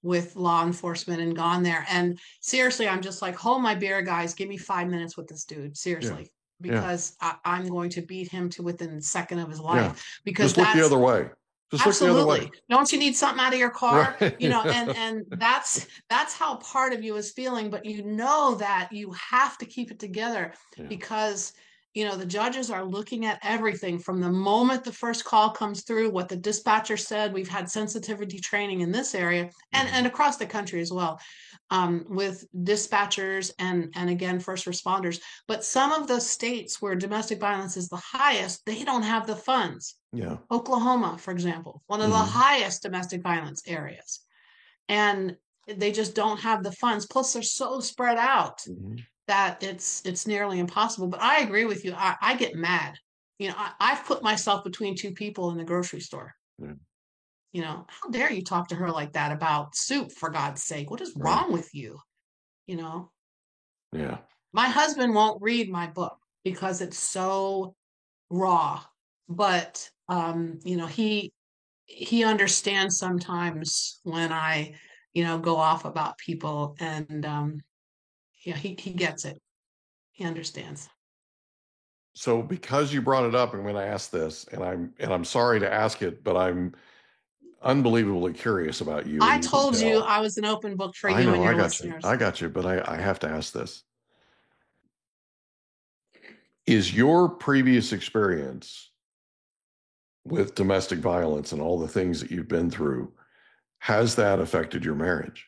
with law enforcement and gone there. And seriously, I'm just like, hold my beer, guys. Give me 5 minutes with this dude. Seriously. Yeah. Because I'm going to beat him to within a second of his life. Yeah. Because just look the other way. Just absolutely. Look the other way. Don't you need something out of your car? Right. And that's how part of you is feeling, but that you have to keep it together because the judges are looking at everything from the moment the first call comes through, what the dispatcher said. We've had sensitivity training in this area and across the country as well, with dispatchers and again, first responders. But some of the states where domestic violence is the highest, they don't have the funds. Yeah. Oklahoma, for example, one of the highest domestic violence areas. And they just don't have the funds. Plus, they're so spread out that it's nearly impossible. But I agree with you. I get mad. I've put myself between two people in the grocery store. Yeah. How dare you talk to her like that about soup, for God's sake? What is wrong with you? Yeah. My husband won't read my book because it's so raw. But he understands sometimes when I go off about people. And he gets it. He understands. So because you brought it up, I'm going to ask this, and I'm sorry to ask it, but I'm unbelievably curious about you, and I you can told you tell. I was an open book for I you and know, your I listeners. got you, but I have to ask this. Is your previous experience with domestic violence and all the things that you've been through, has that affected your marriage?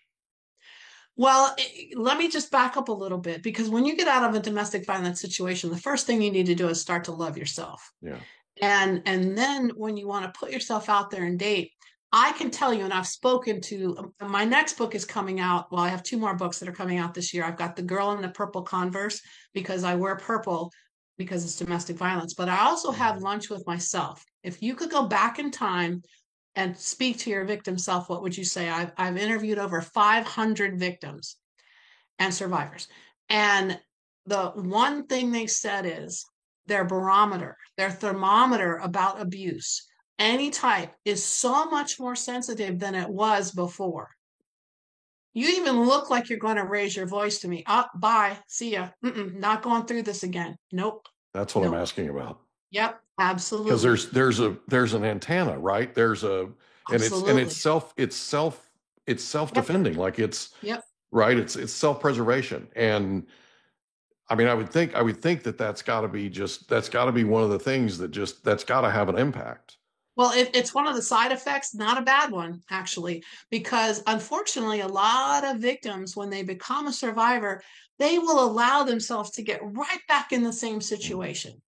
Well, let me just back up a little bit, because when you get out of a domestic violence situation, the first thing you need to do is start to love yourself. Yeah. And then when you want to put yourself out there and date, I can tell you, and I've spoken to, my next book is coming out. Well, I have two more books that are coming out this year. I've got The Girl in the Purple Converse, because I wear purple because it's domestic violence. But I also have Lunch with Myself. If you could go back in time and speak to your victim self, what would you say? I've interviewed over 500 victims and survivors. And the one thing they said is their barometer, their thermometer about abuse, any type, is so much more sensitive than it was before. You even look like you're going to raise your voice to me. Bye. See ya. Not going through this again. Nope. That's what I'm Nope. asking about. Yep. Because Absolutely. there's an antenna, right? And Absolutely. it's Yep. self-defending, like it's Yep. right. It's self-preservation. And I mean, I would think that that's got to be one of the things that's got to have an impact. Well, it's one of the side effects, not a bad one, actually, because unfortunately, a lot of victims, when they become a survivor, they will allow themselves to get right back in the same situation.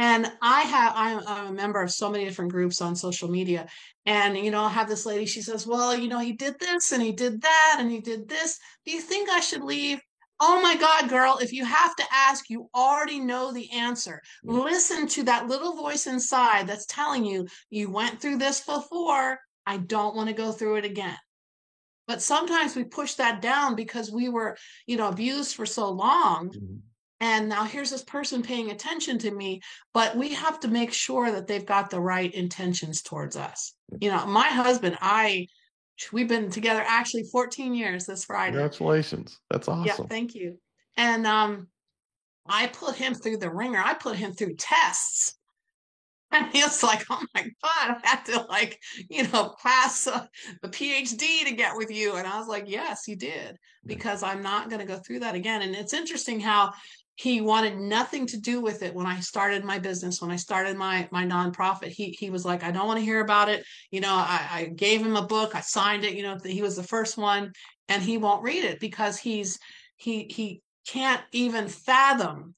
And I'm a member of so many different groups on social media. And, I have this lady, she says, well, he did this and he did that and he did this. Do you think I should leave? Oh my God, girl, if you have to ask, you already know the answer. Listen to that little voice inside that's telling you, you went through this before. I don't want to go through it again. But sometimes we push that down because we were, abused for so long. And now here's this person paying attention to me, but we have to make sure that they've got the right intentions towards us. My husband, we've been together actually 14 years this Friday. Congratulations. That's Yeah, awesome. thank you. And I put him through the ringer. I put him through tests. And he was like, oh my God, I had to pass the PhD to get with you. And I was like, yes, you did, because I'm not going to go through that again. And it's interesting how he wanted nothing to do with it when I started my business, when I started my nonprofit. He was like, I don't want to hear about it. I gave him a book, I signed it, he was the first one, and he won't read it because he can't even fathom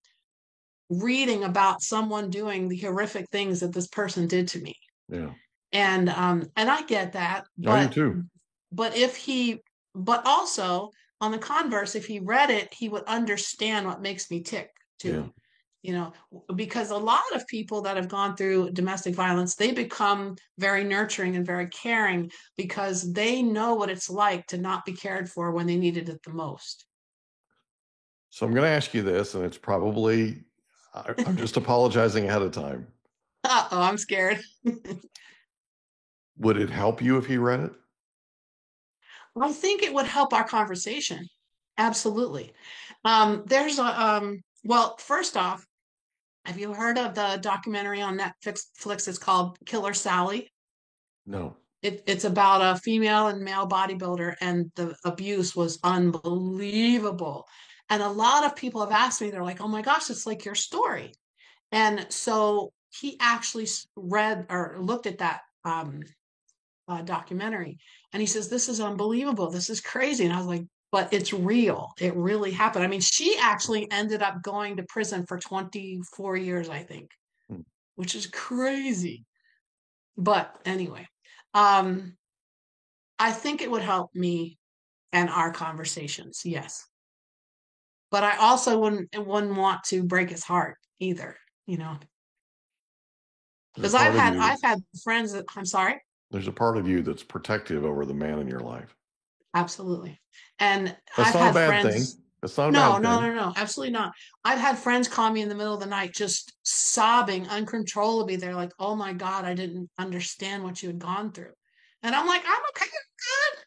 reading about someone doing the horrific things that this person did to me. Yeah. And I get that, I do too. but also on the converse, if he read it, he would understand what makes me tick too. Yeah. Because a lot of people that have gone through domestic violence, they become very nurturing and very caring because they know what it's like to not be cared for when they needed it the most. So I'm going to ask you this, and it's probably, I'm just apologizing ahead of time. Uh-oh, I'm scared. Would it help you if he read it? I think it would help our conversation. Absolutely. Well, first off, have you heard of the documentary on Netflix? It's called Killer Sally. No. It's about a female and male bodybuilder, and the abuse was unbelievable. And a lot of people have asked me, they're like, oh my gosh, it's like your story. And so he actually read or looked at that documentary, and he says, this is unbelievable, this is crazy. And I was like, but it's real, it really happened. I mean, she actually ended up going to prison for 24 years, I think, which is crazy. But anyway, I think it would help me and our conversations, yes. But I also wouldn't want to break his heart either, because I've had friends that, I'm sorry. There's a part of you that's protective over the man in your life. Absolutely. And that's I've not had a bad friends. thing. That's not a No, bad no, thing. no, no, absolutely not. I've had friends call me in the middle of the night just sobbing uncontrollably. They're like, oh my God, I didn't understand what you had gone through. And I'm like, I'm okay, I'm good.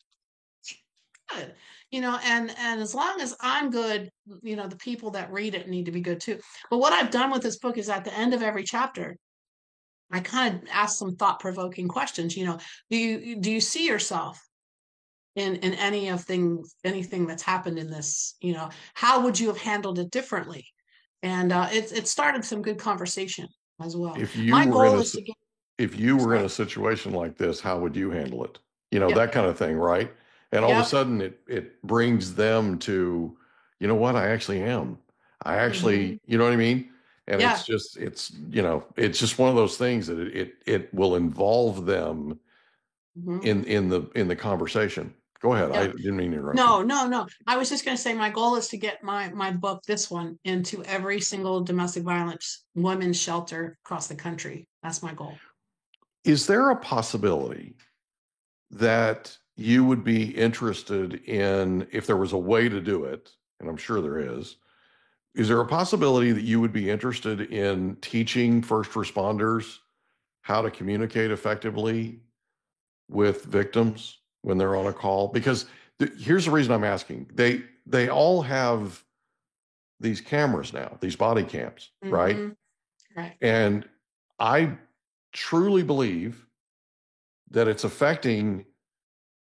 good, and as long as I'm good, the people that read it need to be good too. But what I've done with this book is at the end of every chapter, I kind of ask some thought-provoking questions. Do you see yourself in anything that's happened in this? How would you have handled it differently? And it started some good conversation as well. If you My were in goal a is to get. if you were in Sorry. a situation like this, how would you handle it? Yep. That kind of thing, right? And all of a Yep. sudden it brings them to, you know what, I actually am. I Hmm. actually, you know what I mean? And Yeah. it's just one of those things that it will involve them Hmm. in the conversation. Go ahead. I Yep. didn't mean to interrupt you. No, no, no. I was just going to say my goal is to get my book, this one, into every single domestic violence women's shelter across the country. That's my goal. Is there a possibility that you would be interested in, if there was a way to do it, and I'm sure there is there a possibility that you would be interested in teaching first responders how to communicate effectively with victims when they're on a call? Because here's the reason I'm asking. They all have these cameras now, these body cams, right? Hmm. Right. And I truly believe that it's affecting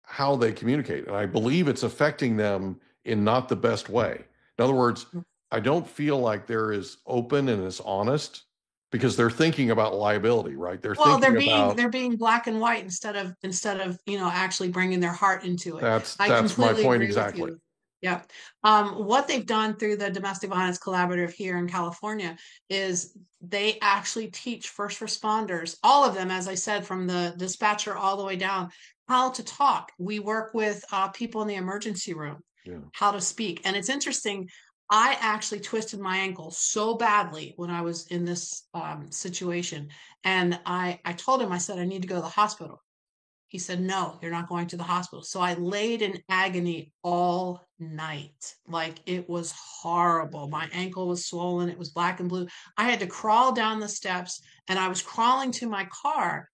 how they communicate. And I believe it's affecting them in not the best way. In other words, I don't feel like they're as open and as honest because they're thinking about liability, right? They're Well, they're thinking being about they're being black and white instead of actually bringing their heart into it. I that's my completely point agree with exactly. you. Yeah. What they've done through the Domestic Violence Collaborative here in California is they actually teach first responders, all of them, as I said, from the dispatcher all the way down, how to talk. We work with people in the emergency room, Yeah. how to speak. And it's interesting. I actually twisted my ankle so badly when I was in this situation. And I told him, I said, I need to go to the hospital. He said, no, you're not going to the hospital. So I laid in agony all night. Like, it was horrible. My ankle was swollen. It was black and blue. I had to crawl down the steps, and I was crawling to my car,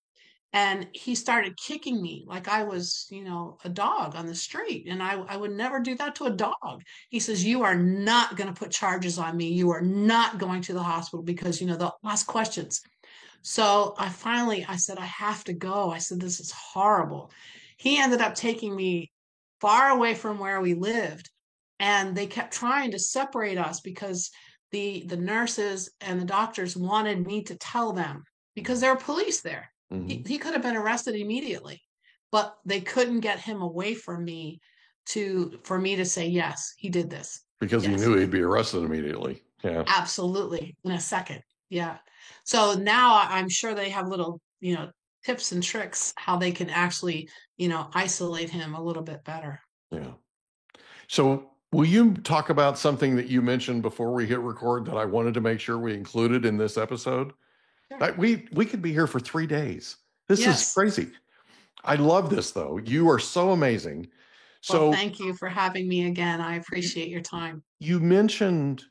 and he started kicking me like I was, a dog on the street. And I would never do that to a dog. He says, you are not going to put charges on me. You are not going to the hospital because, they'll ask questions. So I said, I have to go. I said, this is horrible. He ended up taking me far away from where we lived. And they kept trying to separate us because the nurses and the doctors wanted me to tell them because there were police there. He, Hmm. he could have been arrested immediately, but they couldn't get him away from me for me to say, yes, he did this. Because he Yes, knew he he'd did. be arrested immediately. Yeah. Absolutely, in a second. Yeah. So now I'm sure they have little, tips and tricks how they can actually, isolate him a little bit better. Yeah. So will you talk about something that you mentioned before we hit record that I wanted to make sure we included in this episode? Sure. We could be here for 3 days. This is Yes. crazy. I love this though. You are so amazing. Well, So thank you for having me again. I appreciate your time. you mentioned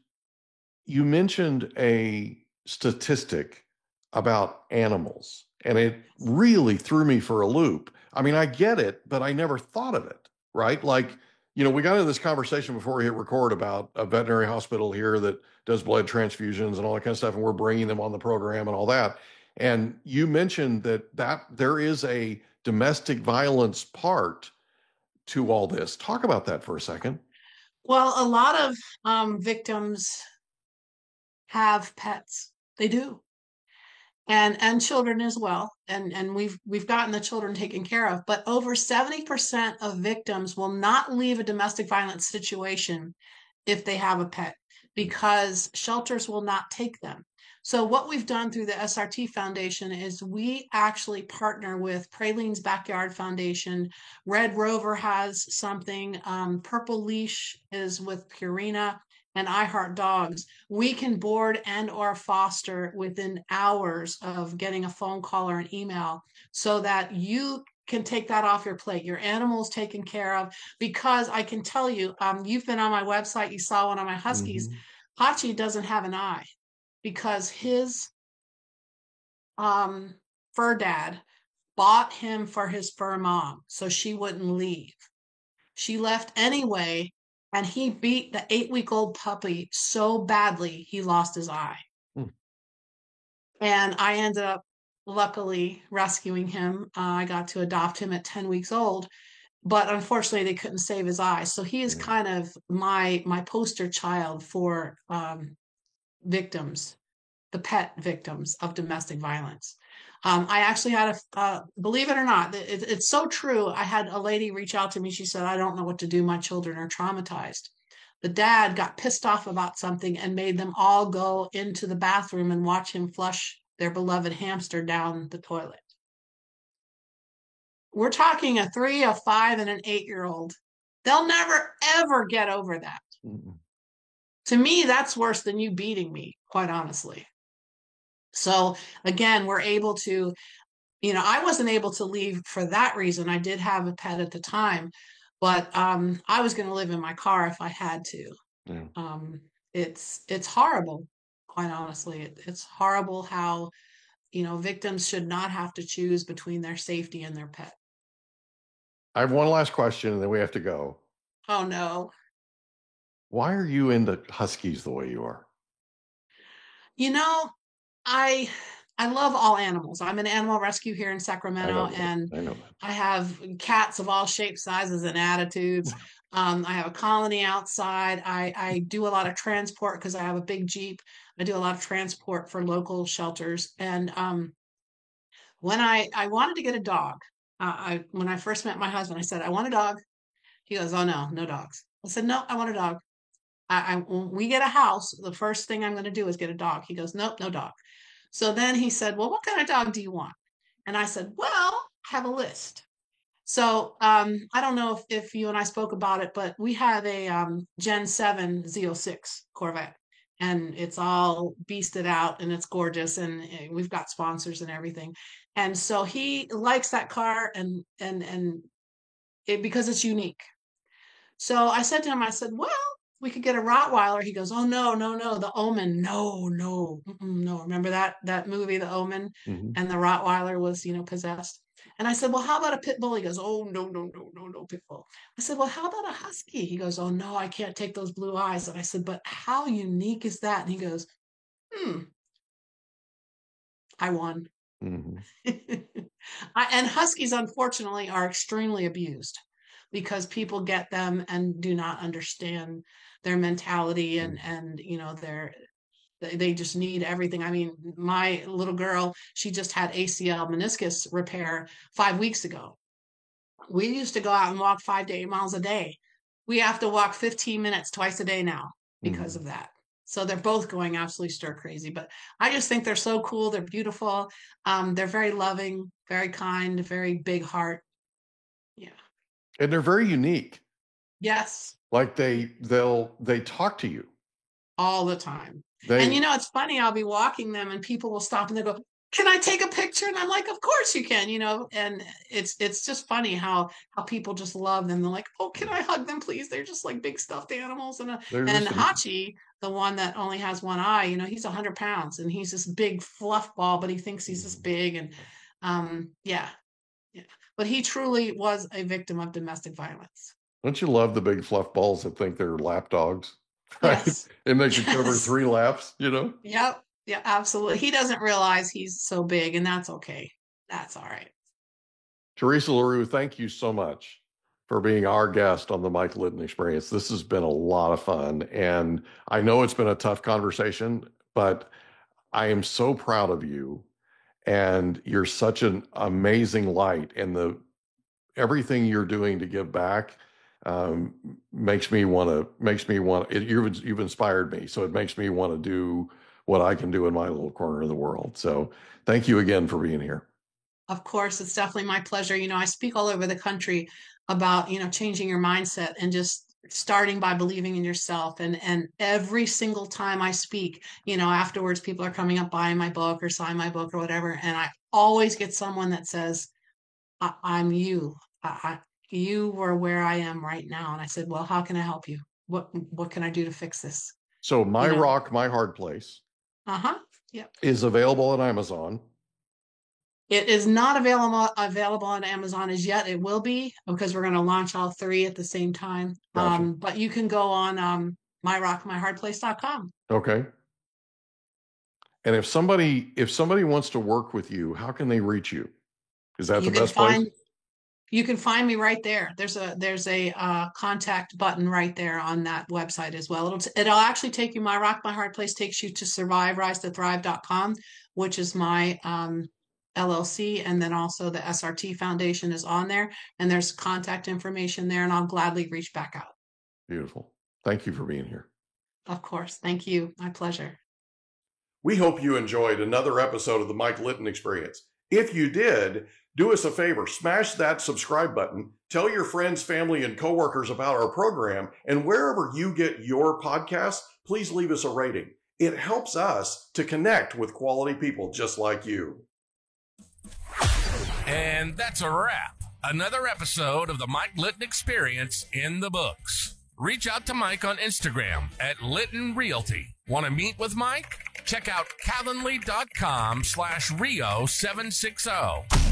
you mentioned a statistic about animals, and it really threw me for a loop. I mean, I get it, but I never thought of it, right? Like, we got into this conversation before we hit record about a veterinary hospital here that does blood transfusions and all that kind of stuff, and we're bringing them on the program and all that. And you mentioned that there is a domestic violence part to all this. Talk about that for a second. Well, a lot of victims have pets. They do. And children as well. And we've gotten the children taken care of, but over 70% of victims will not leave a domestic violence situation if they have a pet because shelters will not take them. So what we've done through the SRT Foundation is we actually partner with Praline's Backyard Foundation. Red Rover has something. Purple Leash is with Purina, and I Heart Dogs. We can board and or foster within hours of getting a phone call or an email so that you can take that off your plate. Your animal's taken care of, because I can tell you, you've been on my website, you saw one of my Huskies. Mhm. Hachi doesn't have an eye because his fur dad bought him for his fur mom so she wouldn't leave. She left anyway, and he beat the 8-week-old puppy so badly he lost his eye. Hmm. And I ended up luckily rescuing him. I got to adopt him at 10 weeks old, but unfortunately they couldn't save his eye. So he is kind of my poster child for victims, the pet victims of domestic violence. I actually had believe it or not, it's so true. I had a lady reach out to me. She said, I don't know what to do. My children are traumatized. The dad got pissed off about something and made them all go into the bathroom and watch him flush their beloved hamster down the toilet. We're talking a 3, a 5, and an 8-year-old. They'll never, ever get over that. Mm-mm. To me, that's worse than you beating me, quite honestly. So again, we're able to, I wasn't able to leave for that reason. I did have a pet at the time, but I was going to live in my car if I had to. Yeah. It's horrible, quite honestly. It's horrible how, victims should not have to choose between their safety and their pet. I have one last question and then we have to go. Oh, no. Why are you into huskies the way you are? I love all animals. I'm an animal rescue here in Sacramento, and I have cats of all shapes, sizes, and attitudes. I have a colony outside. I do a lot of transport because I have a big Jeep. I do a lot of transport for local shelters. And when I wanted to get a dog, when I first met my husband, I said, I want a dog. He goes, oh, no dogs. I said, no, I want a dog. When we get a house, the first thing I'm going to do is get a dog. He goes, nope, no dog. So then he said, well, what kind of dog do you want? And I said, well, I have a list. So I don't know if you and I spoke about it, but we have a Gen 7 Z06 Corvette, and it's all beasted out and it's gorgeous, and we've got sponsors and everything. And so he likes that car and because it's unique. So I said to him, I said, well, we could get a Rottweiler. He goes, oh, no, The Omen. No. Remember that movie, The Omen? Mm-hmm. And the Rottweiler was, possessed. And I said, well, how about a pit bull? He goes, oh, no, pit bull. I said, well, how about a husky? He goes, oh, no, I can't take those blue eyes. And I said, but how unique is that? And he goes, I won. Mm-hmm. And huskies, unfortunately, are extremely abused because people get them and do not understand their mentality and they just need everything. I mean, my little girl, she just had ACL meniscus repair 5 weeks ago. We used to go out and walk 5 to 8 miles a day. We have to walk 15 minutes twice a day now because of that. So they're both going absolutely stir crazy, but I just think they're so cool. They're beautiful. They're very loving, very kind, very big heart. Yeah. And they're very unique. Yes. Like they talk to you all the time. And it's funny, I'll be walking them and people will stop and they go, can I take a picture? And I'm like, of course you can, and it's just funny how people just love them. They're like, oh, can I hug them, please? They're just like big stuffed animals. And Hachi, the one that only has one eye, he's 100 pounds and he's this big fluff ball, but he thinks he's this big. And yeah. But he truly was a victim of domestic violence. Don't you love the big fluff balls that think they're lap dogs? Right? Yes. And they can cover 3 laps, Yep. Yeah, absolutely. He doesn't realize he's so big, and that's okay. That's all right. Teresa LaRue, thank you so much for being our guest on the Mike Litton Experience. This has been a lot of fun, and I know it's been a tough conversation, but I am so proud of you, and you're such an amazing light, and everything you're doing to give back makes me want to. You've inspired me, so it makes me want to do what I can do in my little corner of the world. So thank you again for being here. Of course, it's definitely my pleasure. I speak all over the country about, changing your mindset and just starting by believing in yourself. And every single time I speak, afterwards, people are coming up buying my book or sign my book or whatever. And I always get someone that says, I'm you. You were where I am right now. And I said, well, how can I help you? What can I do to fix this? So My Rock, My Hard Place Yep. is available on Amazon. It is not available on Amazon as yet. It will be, because we're going to launch all three at the same time. Gotcha. But you can go on myrockmyhardplace.com. Okay. And if somebody wants to work with you, how can they reach you? Is that the best place? You can find me right there. There's a contact button right there on that website as well. It'll actually take you. My Rock My Hard Place takes you to surviverisetothrive.com, which is my LLC, and then also the SRT Foundation is on there, and there's contact information there, and I'll gladly reach back out. Beautiful. Thank you for being here. Of course. Thank you. My pleasure. We hope you enjoyed another episode of the Mike Litton Experience. If you did, do us a favor, smash that subscribe button, tell your friends, family, and coworkers about our program, and wherever you get your podcasts, please leave us a rating. It helps us to connect with quality people just like you. And that's a wrap. Another episode of the Mike Litton Experience in the books. Reach out to Mike on Instagram at Litton Realty. Want to meet with Mike? Check out Calendly.com/Rio760.